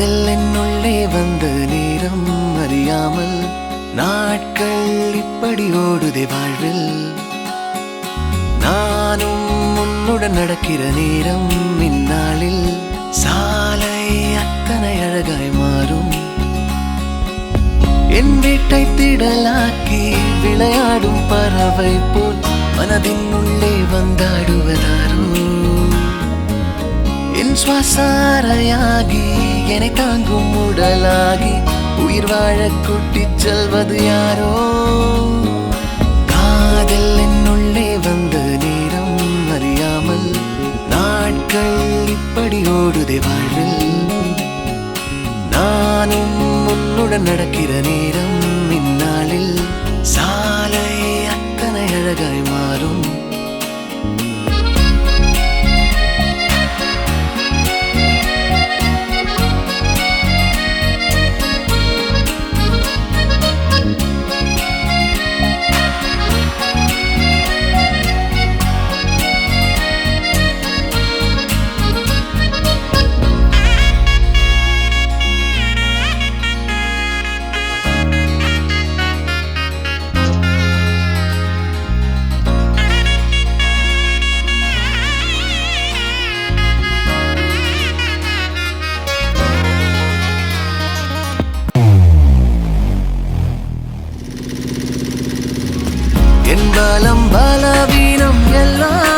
காதல் என்னுள்ளே வந்த நேரம் அறியாமல் நாட்கள் இப்படி ஓடுதே வாழ்வில். நானும் உன்னுடன் நடக்கிற நேரம் இந்நாளில் சாலை அத்தனை அழகாய் மாறும். என் வீட்டை திடலாக்கி விளையாடும் பறவை போல் மனதின் உள்ளே வந்தாடுவதாரோ. என் சுவாசாரையாகி என்னை தாங்கும் உடலாகி உயிர் வாழ கூட்டிச் செல்வது யாரோ. காதல் என்னுள்ளே வந்த நேரம் அறியாமல் நாட்கள் இப்படி ஓடுதே வாழ்வில். நானும் உன்னுடன் நடக்கிற நேரம் இந்நாளில் சாலை அத்தனை அழகாய் மாறும். என் பலம் பலவீனம் எல்லாம்